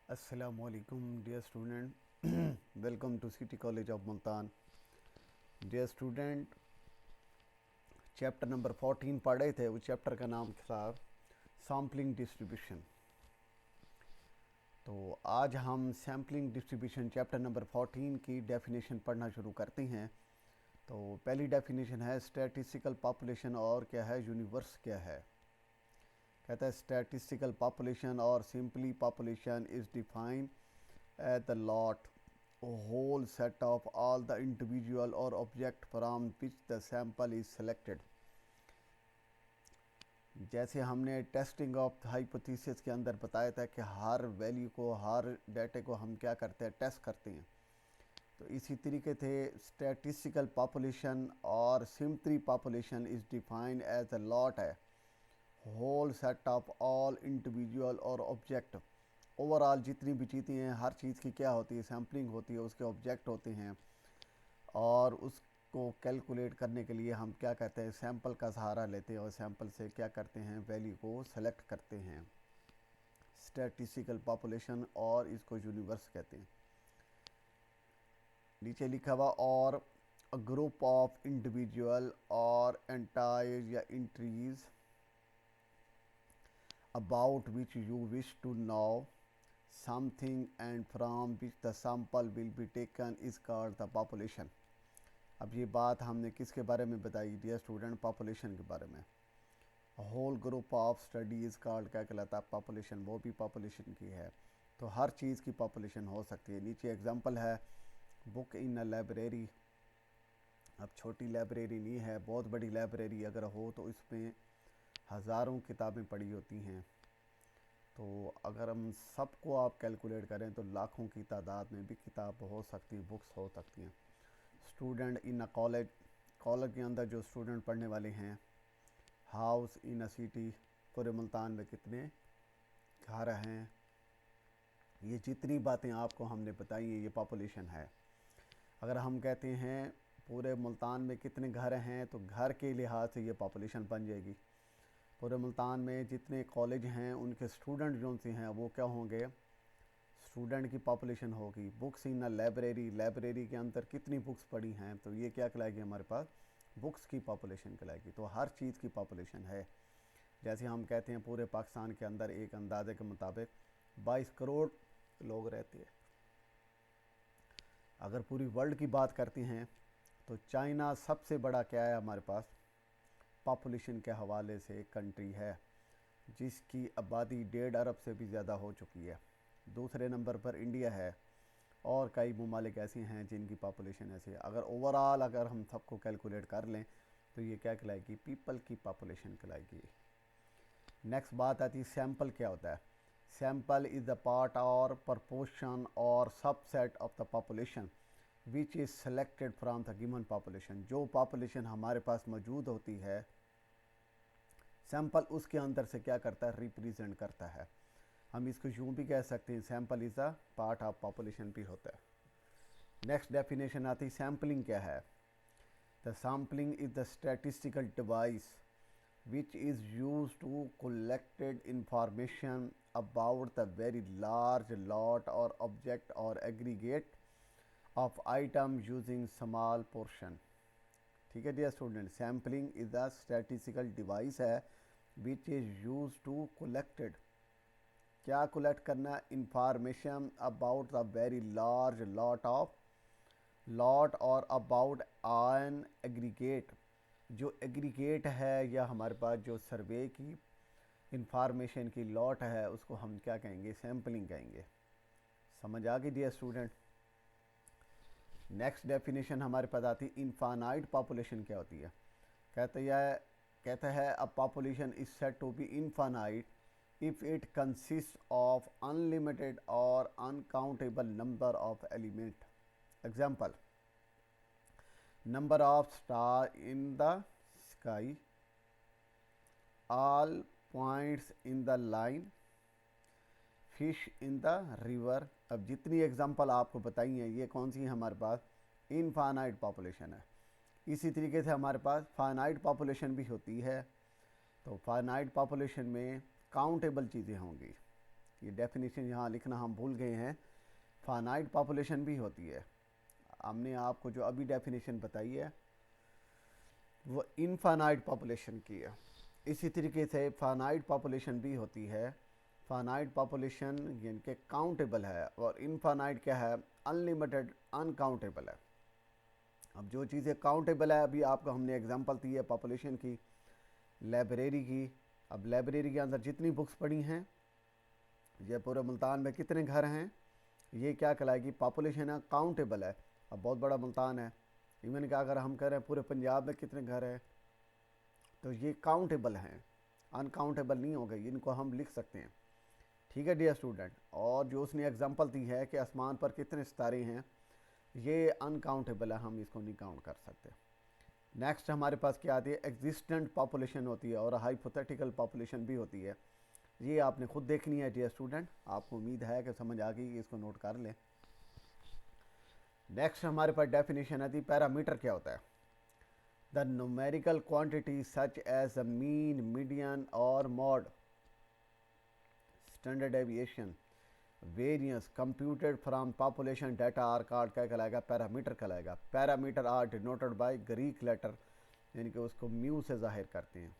Assalamualaikum dear student. Welcome to City College of Multan. Dear student, chapter number 14 पढ़े थे। उस chapter का नाम था सैम्पलिंग डिस्ट्रीब्यूशन। तो आज हम सैम्पलिंग डिस्ट्रीब्यूशन चैप्टर नंबर 14 की डेफिनेशन पढ़ना शुरू करते हैं। तो पहली डेफिनेशन है स्टैटिस्टिकल पॉपुलेशन और क्या है, यूनिवर्स क्या है। कहता है स्टैटिस्टिकल पॉपुलेशन और simply population is defined as the lot whole set of all the individual or object from which the sample is selected। जैसे हमने टेस्टिंग ऑफ हाइपोथेसिस के अंदर बताया था कि हर वैल्यू को, हर डाटे को हम क्या करते हैं, टेस्ट करते हैं। तो इसी तरीके से स्टैटिस्टिकल पॉपुलेशन और simply population is defined as a lot है, whole set of all individual और ऑब्जेक्ट। ओवरऑल जितनी भी चीज़ें हैं, हर चीज़ की क्या होती है, सैम्पलिंग होती है, उसके ऑब्जेक्ट होते हैं। और उसको कैलकुलेट करने के लिए हम क्या कहते हैं, सैंपल का सहारा लेते हैं और सैंपल से क्या करते हैं, वैल्यू को सेलेक्ट करते हैं। स्टैटिस्टिकल पॉपुलेशन और इसको यूनिवर्स कहते हैं। नीचे लिखा हुआ और अ ग्रुप ऑफ इंडिविजुअल और एंटायर या entries about which you wish to know something and from which the sample will be taken is called the population. अब ये बात हमने किसके बारे में बताई डियर स्टूडेंट, पॉपुलेशन के बारे में। Whole group of studies called क्या कहलाता है, पॉपुलेशन। वो भी पॉपुलेशन की है। तो हर चीज़ की पॉपुलेशन हो सकती है। नीचे एग्जांपल है बुक इन अ लाइब्रेरी। अब छोटी लाइब्रेरी नहीं है, बहुत बड़ी लाइब्रेरी अगर हो तो इसमें हज़ारों किताबें पड़ी होती हैं। तो अगर हम सबको आप कैलकुलेट करें तो लाखों की तादाद में भी किताब हो सकती है, बुक्स हो सकती हैं। Student in a college, college के अंदर जो स्टूडेंट पढ़ने वाले हैं। हाउस इन अ सिटी, पूरे मुल्तान में कितने घर हैं। ये जितनी बातें आपको हमने बताई हैं, ये पॉपुलेशन है। अगर हम कहते हैं पूरे मुल्तान में कितने घर हैं, तो घर के लिहाज से ये पॉपुलेशन बन जाएगी। पूरे मुल्तान में जितने कॉलेज हैं उनके स्टूडेंट जो से हैं वो क्या होंगे, स्टूडेंट की पॉपुलेशन होगी। Books in a library, library के अंदर कितनी बुक्स पड़ी हैं, तो ये क्या कहलाएगी, हमारे पास बुक्स की पॉपुलेशन कहलाएगी। तो हर चीज़ की पॉपुलेशन है। जैसे हम कहते हैं पूरे पाकिस्तान के अंदर एक अंदाजे के मुताबिक 22 करोड़ लोग रहते हैं। अगर पूरी वर्ल्ड की बात करते हैं तो चाइना सबसे बड़ा क्या है हमारे पास, पॉपुलेशन के हवाले से एक कंट्री है जिसकी आबादी 1.5 अरब से भी ज़्यादा हो चुकी है। दूसरे नंबर पर इंडिया है और कई ममालिक ऐसे हैं जिनकी पॉपुलेशन ऐसी है। अगर ओवरऑल अगर हम सबको कैलकुलेट कर लें तो ये क्या कहलाएगी, पीपल की पॉपुलेशन कहलाएगी। नेक्स्ट बात आती है सैंपल क्या होता है। सैंपल इज़ द पार्ट और प्रपोर्शन और subset of the population which is selected from the given population. जो पॉपुलेशन हमारे पास मौजूद होती है, सैंपल उसके अंदर से क्या करता है, रिप्रेजेंट करता है। हम इसको यूँ भी कह सकते हैं, sample is a part of population भी होता है। नेक्स्ट डेफिनेशन आती है सैम्पलिंग क्या है। The sampling is the statistical device which is used to collected information about the very large lot or object or aggregate of item using small portion। ठीक है dear student, sampling is the statistical device है which is use to collected, क्या collect करना, information about the very large lot और about an aggregate. जो aggregate है या हमारे पास जो सर्वे की इंफॉर्मेशन की लॉट है उसको हम क्या कहेंगे, सैम्पलिंग कहेंगे। समझ आ गई डियर स्टूडेंट। नेक्स्ट डेफिनेशन हमारे पास आती है इनफाइनाइट पॉपुलेशन क्या होती है। कहता है a population is said to be infinite if it consist of unlimited और uncountable number of element. Example, number of stars in the sky, all points in the line, fish in the river। अब जितनी example आपको बताई हैं ये कौन सी है, हमारे पास इनफाइनाइट पॉपुलेशन है। इसी तरीके से हमारे पास फाइनाइट पॉपुलेशन भी होती है। तो फाइनाइट पॉपुलेशन में काउंटेबल चीज़ें होंगी, ये डेफिनेशन यहाँ लिखना हम भूल गए हैं। फाइनाइट पॉपुलेशन भी होती है। हमने आपको जो अभी डेफिनेशन बताई है वो इनफाइनाइट पॉपुलेशन की है। इसी तरीके से फाइनाइट पॉपुलेशन भी होती है। फाइनाइट पॉपुलेशन यानी कि काउंटेबल है, और इनफाइनाइट क्या है, अनलिमिटेड, अनकाउंटेबल है। अब जो चीज़ें काउंटेबल है, अभी आपको हमने एग्जांपल दी है पॉपुलेशन की, लाइब्रेरी की। अब लाइब्रेरी के अंदर जितनी बुक्स पड़ी हैं, ये पूरे मुल्तान में कितने घर हैं, ये क्या कहलाएगी, पॉपुलेशन है, काउंटेबल है। अब बहुत बड़ा मुल्तान है, इवन कि अगर हम कह रहे हैं पूरे पंजाब में कितने घर हैं, तो ये काउंटेबल हैं, अनकाउंटेबल नहीं हो गए, इनको हम लिख सकते हैं। ठीक है डियर स्टूडेंट। और जो उसने एग्जांपल दी है कि आसमान पर कितने सितारे हैं, ये अनकाउंटेबल है, हम इसको नहीं काउंट कर सकते। नेक्स्ट हमारे पास क्या आती है, एग्जिस्टेंट पॉपुलेशन होती है और हाइपोथेटिकल पॉपुलेशन भी होती है। ये आपने खुद देखनी है डियर स्टूडेंट, आपको उम्मीद है कि समझ आ गई, इसको नोट कर लें। नेक्स्ट हमारे पास डेफिनेशन आती है, पैरामीटर क्या होता है। The numerical quantity such as the mean, median और mode, standard deviation, variance computed from population data are called क्या कहलाएगा, पैरामीटर कहलाएगा। Parameter are denoted by Greek letter, यानी कि उसको म्यू से जाहिर करते हैं।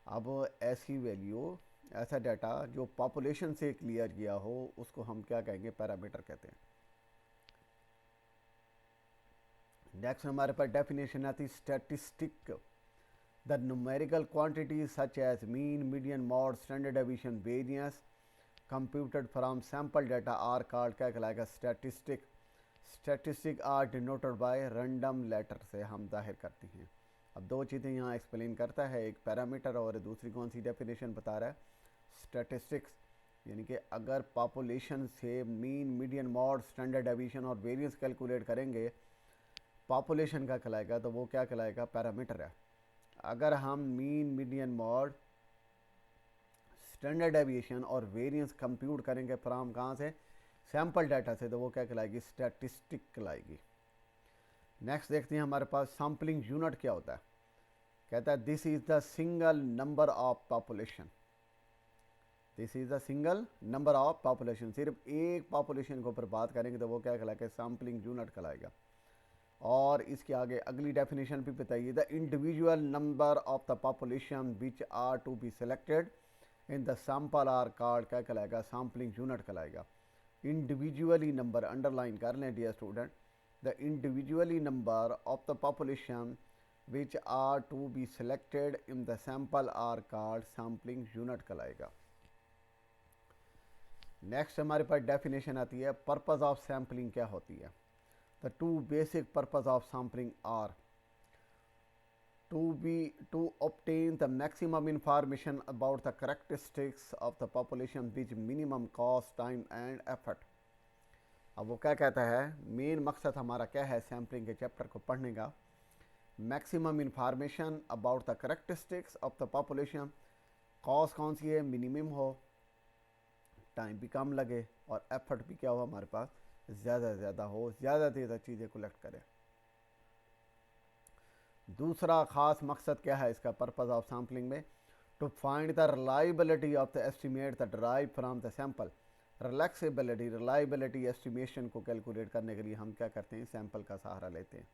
अब ऐसी वैल्यू, ऐसा डाटा जो पॉपुलेशन से क्लियर किया हो, उसको हम क्या कहेंगे, पैरामीटर कहते हैं। नेक्स्ट हमारे पास डेफिनेशन आती है statistic. The numerical quantity such as mean, median, mode, standard deviation, variance computed from sample data are called क्या कहलाएगा, statistic. Statistic are denoted by random letter से हम जाहिर करते हैं। अब दो चीज़ें यहाँ एक्सप्लेन करता है, एक पैरामीटर और दूसरी कौन सी डेफिनेशन बता रहा है, स्टैटिस्टिक्स। यानी कि अगर पॉपुलेशन से mean, median, mode, standard deviation और वेरियंस कैलकुलेट करेंगे, पॉपुलेशन का कहलाएगा, तो वो क्या कहलाएगा, पैरामीटर है। अगर हम mean, median, mode, standard deviation और वेरिएंस कंप्यूट करेंगे फ्रॉम कहाँ से, सैम्पल डाटा से, तो वो क्या कहलाएगी, स्टैटिस्टिक कहलाएगी। नेक्स्ट देखते हैं हमारे पास सैम्पलिंग यूनिट क्या होता है। कहता है this is the single number of population, this is the single number of population. सिर्फ एक पॉपुलेशन के ऊपर बात करेंगे तो वो क्या कहलाएगा, सैम्पलिंग यूनिट कहलाएगा। और इसके आगे अगली डेफिनेशन भी बताइए, the individual number of the population which are to be selected in the sample are called क्या कहलाएगा, सैम्पलिंग यूनिट कहलाएगा। इंडिविजुअली नंबर अंडरलाइन कर लें dear student, the individually number of the population which are to be selected in the sample are called sampling unit कहलाएगा। Next हमारे पास definition आती है, पर्पस ऑफ सैम्पलिंग क्या होती है। The two basic purpose of sampling are to obtain the maximum information about the characteristics of the population with minimum cost, time and effort। अब वो क्या कहता है, मेन मकसद हमारा क्या है सैम्पलिंग के चैप्टर को पढ़ने का, maximum information about the characteristics of the population, cost कौन सी है, मिनिमम हो, टाइम भी कम लगे, और एफर्ट भी क्या हो हमारे पास, ज़्यादा से ज़्यादा हो, ज़्यादा से ज़्यादा चीज़ें कलेक्ट करें। दूसरा ख़ास मकसद क्या है इसका, पर्पज़ ऑफ सैम्पलिंग में, to find the reliability of the estimate the drive from the sample. Relaxability, reliability estimation को कैलकुलेट करने के लिए हम क्या करते हैं, सैम्पल का सहारा लेते हैं।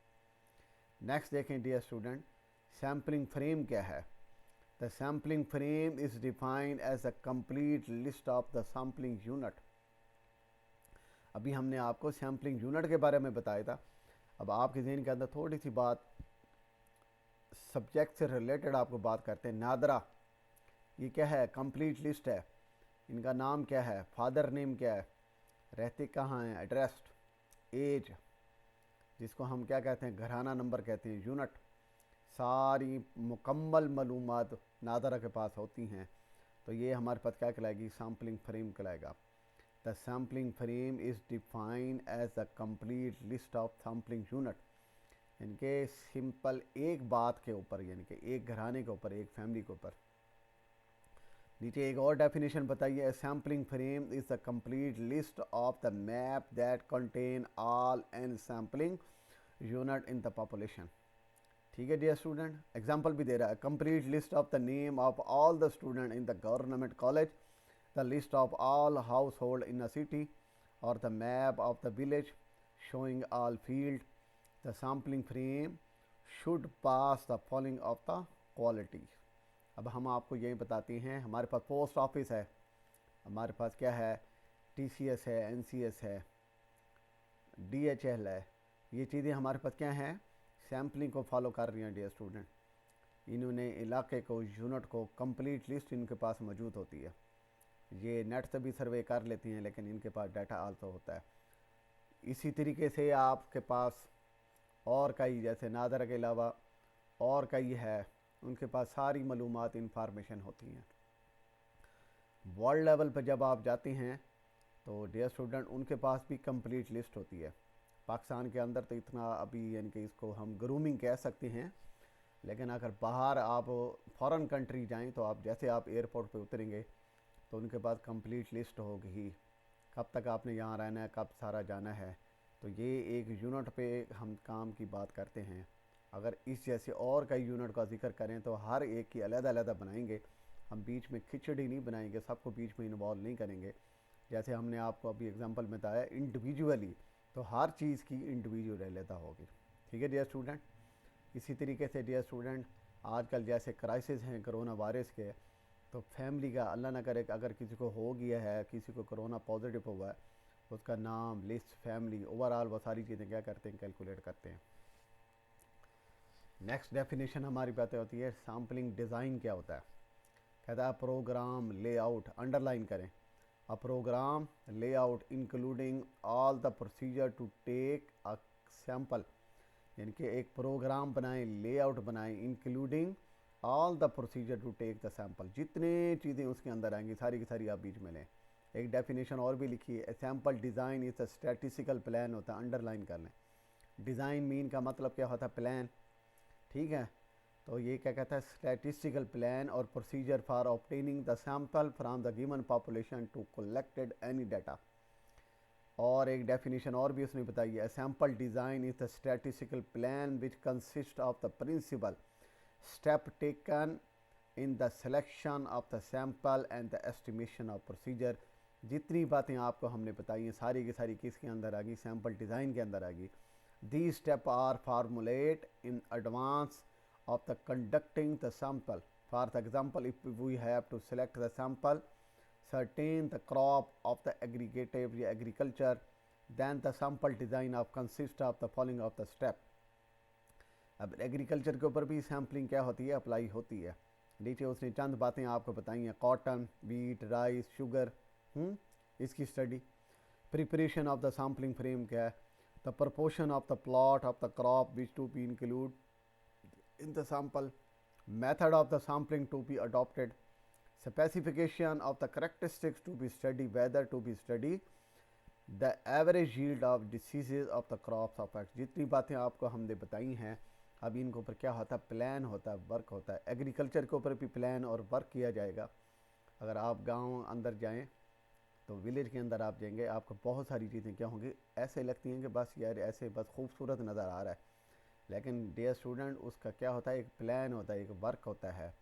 नेक्स्ट देखें डियर स्टूडेंट, सैम्पलिंग फ्रेम क्या है। The sampling frame is defined as a complete list of the sampling unit. अभी हमने आपको सैम्पलिंग यूनिट के बारे में बताया था। अब आपके ज़हन के अंदर थोड़ी सी बात सब्जेक्ट से रिलेटेड आपको बात करते हैं। नादरा ये क्या है, कंप्लीट लिस्ट है। इनका नाम क्या है, फादर नेम क्या है, रहते कहाँ हैं, एड्रेस, एज, जिसको हम क्या कहते हैं, घराना नंबर कहते हैं, यूनिट, सारी मुकम्मल मालूमात नादरा के पास होती हैं। तो ये हमारे पास क्या कहलाएगी, सैम्पलिंग फ्रेम कहलाएगा। The sampling frame is defined as the complete list of sampling unit. इनके सिंपल एक बात के ऊपर, यानी कि एक घराने के ऊपर, एक फैमिली के ऊपर। नीचे एक और डेफिनेशन बताइए, sampling frame is the complete list of the map that contain all and sampling unit in the population. ठीक है डियर स्टूडेंट, एग्जांपल भी दे रहा है, complete list of the name of all the student in the government college the list of all household in a city or the map of the village showing all field. The sampling frame should pass the following of the quality. अब हम आपको यही बताते हैं, हमारे पास post office है, हमारे पास क्या है, TCS है, NCS है, DHL है, ये चीज़ें हमारे पास क्या हैं, सैम्पलिंग को फॉलो कर रही हैं डियर स्टूडेंट। इन्होंने इलाके को, यूनिट को कंप्लीट लिस्ट इनके पास मौजूद होती है। ये नेट से भी सर्वे कर लेती हैं, लेकिन इनके पास डाटा आल्सो होता है। इसी तरीके से आपके पास और कई, जैसे नादरा के अलावा और कई है, उनके पास सारी मालूमात इंफॉर्मेशन होती हैं। वर्ल्ड लेवल पर जब आप जाते हैं तो डियर स्टूडेंट उनके पास भी कंप्लीट लिस्ट होती है। पाकिस्तान के अंदर तो इतना अभी, यानी कि इसको हम ग्रूमिंग कह सकते हैं, लेकिन अगर बाहर आप फॉरेन कंट्री जाएं तो आप जैसे आप एयरपोर्ट पे उतरेंगे तो उनके पास कंप्लीट लिस्ट होगी, कब तक आपने यहाँ रहना है, कब सारा जाना है। तो ये एक यूनिट पे हम काम की बात करते हैं। अगर इस जैसे और कई यूनिट का जिक्र करें तो हर एक की अलग-अलग बनाएंगे, हम बीच में खिचड़ी नहीं बनाएंगे, सबको बीच में इन्वॉल्व नहीं करेंगे। जैसे हमने आपको अभी एग्जांपल में बताया इंडिविजुअली, तो हर चीज़ की इंडिविजुअलिटी होगी। ठीक है डियर स्टूडेंट। इसी तरीके से डियर स्टूडेंट आजकल जैसे क्राइसिस हैं कोरोना वायरस के, तो फैमिली का अल्लाह ना करे अगर किसी को हो गया है, किसी को कोरोना पॉजिटिव हुआ है, उसका नाम, लिस्ट, फैमिली, ओवरऑल वो सारी चीज़ें क्या करते हैं, कैलकुलेट करते हैं। नेक्स्ट डेफिनेशन हमारी बातें होती है, सैम्पलिंग डिज़ाइन क्या होता है। कहता है प्रोग्राम लेआउट, अंडरलाइन करें, a programme layout including all the procedure to take a sample, यानी कि एक प्रोग्राम बनाएं, लेआउट बनाएं, including all the procedure to take the sample, जितने चीज़ें उसके अंदर आएंगी सारी की सारी आप बीच में लें। एक डेफिनेशन और भी लिखी है, sample design is a statistical plan होता है, अंडरलाइन कर लें। डिज़ाइन मीन का मतलब क्या होता है, प्लान। ठीक है, तो ये क्या कहता है, स्टैटिस्टिकल प्लान और procedure for obtaining the sample from the given population to collected any data. और एक डेफिनेशन और भी उसने बताई है, sample design is the statistical plan which consist of the principal step taken in the selection of the sample and the estimation of procedure. जितनी बातें आपको हमने बताई हैं सारी की सारी किसके अंदर आ गई, सैम्पल डिज़ाइन के अंदर आ गई। The step are formulate in advance of the conducting the sample. For the example, if we have to select the sample, certain the crop of the aggregative agriculture, then the sample design of consist of the following of the step. अब agriculture के ऊपर भी sampling क्या होती है, apply होती है। नीचे उसने चंद बातें आपको बताई हैं, कॉटन, वीट, राइस, शुगर, इसकी study. Preparation of the sampling frame क्या है, the proportion of the plot of the crop which to be include in the sample, method of the sampling to be adopted, specification of the characteristics to be studied, whether to be studied, the average yield of diseases of the crops of X। जितनी बातें आपको हमने बताई हैं, अब इनके ऊपर क्या होता है, प्लान होता है, वर्क होता है। एग्रीकल्चर के ऊपर भी प्लान और वर्क किया जाएगा। अगर आप गांव अंदर जाएं तो विलेज के अंदर आप जाएंगे, आपको बहुत सारी चीज़ें क्या होंगी, ऐसे लगती हैं कि बस यार ऐसे बस खूबसूरत नज़र आ रहा है, लेकिन डियर स्टूडेंट उसका क्या होता है, एक प्लान होता है, एक वर्क होता है।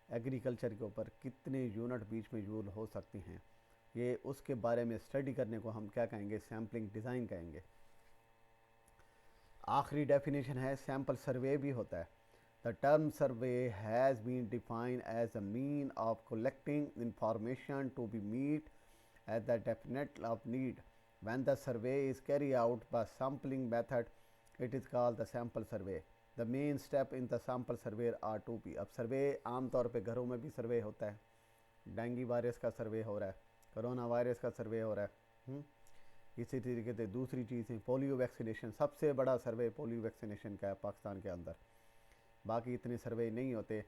एग्रीकल्चर के ऊपर कितने यूनिट बीच में यूज हो सकती हैं, ये उसके बारे में स्टडी करने को हम क्या कहेंगे, सैम्पलिंग डिज़ाइन कहेंगे। आखिरी डेफिनेशन है, सैम्पल सर्वे भी होता है। The term survey has been defined as a mean of collecting information to be meet at the definite of need when the survey is carry out by sampling method, it is called the sample survey. The main step in the sample survey are to be. अब survey आमतौर पे घरों में भी सर्वे होता है, dengue virus का सर्वे हो रहा है, कोरोना वायरस का सर्वे हो रहा है। इसी तरीके से दूसरी चीज़ है पोलियो वैक्सीनेशन, सबसे बड़ा सर्वे पोलियो वैक्सीनेशन का है पाकिस्तान के अंदर। बाकी इतने सर्वे नहीं होते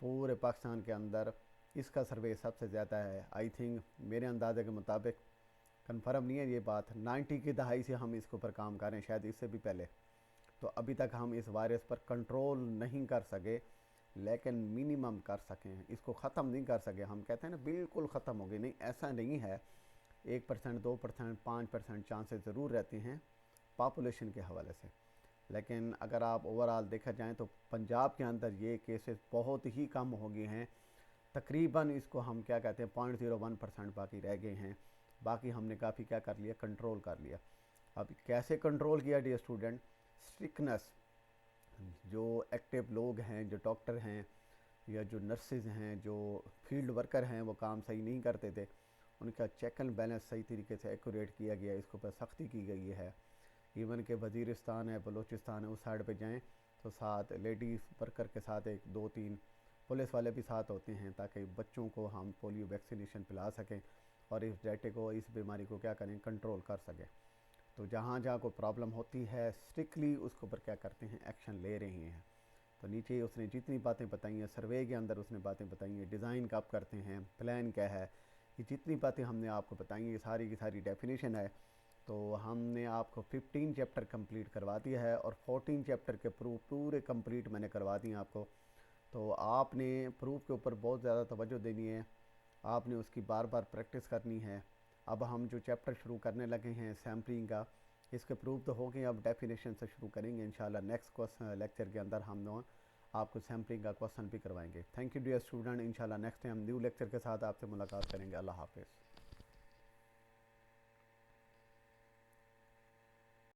पूरे पाकिस्तान के अंदर, इसका सर्वे सबसे ज़्यादा है। आई थिंक मेरे अंदाजे के मुताबिक, कन्फर्म नहीं है ये बात, 90 की दहाई से हम इसके ऊपर काम कर रहे हैं, शायद इससे भी पहले। तो अभी तक हम इस वायरस पर कंट्रोल नहीं कर सके, लेकिन मिनिमम कर सके हैं, इसको ख़त्म नहीं कर सके। हम कहते हैं ना बिल्कुल ख़त्म हो गई, नहीं ऐसा नहीं है। 1%, 2%, 5% चांसेस ज़रूर रहते हैं पॉपुलेशन के हवाले से, लेकिन अगर आप ओवरऑल देखा जाए तो पंजाब के अंदर ये केसेस बहुत ही कम हो गए हैं। तकरीबन इसको हम क्या कहते हैं 0.01% बाकी रह गए हैं। बाकी हमने काफ़ी क्या कर लिया, कंट्रोल कर लिया। अब कैसे कंट्रोल किया डियर स्टूडेंट? स्ट्रिक्टनेस, जो एक्टिव लोग हैं, जो डॉक्टर हैं या जो नर्सेज हैं, जो फील्ड वर्कर हैं, वो काम सही नहीं करते थे, उनका चेक एंड बैलेंस सही तरीके से एक्यूरेट किया गया, इसके ऊपर सख्ती की गई है। इवन के वज़ीरिस्तान है, बलूचिस्तान है, उस साइड पे जाएं तो साथ लेडीज़ वर्कर के साथ एक दो तीन पुलिस वाले भी साथ होते हैं, ताकि बच्चों को हम पोलियो वैक्सीनेशन पिला सकें और इस डेटे को, इस बीमारी को क्या करें, कंट्रोल कर सकें। तो जहाँ जहाँ कोई प्रॉब्लम होती है स्ट्रिक्टली उसके ऊपर क्या करते हैं, एक्शन ले रहे हैं। तो नीचे उसने जितनी बातें बताई हैं, सर्वे के अंदर उसने बातें बताई हैं, डिज़ाइन कब करते हैं, प्लान क्या है, ये जितनी बातें हमने आपको बताई हैं, ये सारी की सारी डेफिनेशन है। तो हमने आपको 15 चैप्टर कंप्लीट करवा दिया है और 14 चैप्टर के प्रूफ पूरे कंप्लीट मैंने करवा दिए आपको। तो आपने प्रूफ के ऊपर बहुत ज़्यादा तवज्जो देनी है, आपने उसकी बार बार प्रैक्टिस करनी है। अब हम जो चैप्टर शुरू करने लगे हैं सैम्पलिंग का, इसके प्रूफ तो हो गए, अब डेफिनेशन से शुरू करेंगे इंशाल्लाह। नेक्स्ट क्वेश्चन लेक्चर के अंदर हम आपको सैम्पलिंग का क्वेश्चन भी करवाएंगे। थैंक यू डियर स्टूडेंट, इंशाल्लाह नेक्स्ट टाइम न्यू लेक्चर के साथ आपसे मुलाकात करेंगे। अल्लाह हाफिज़।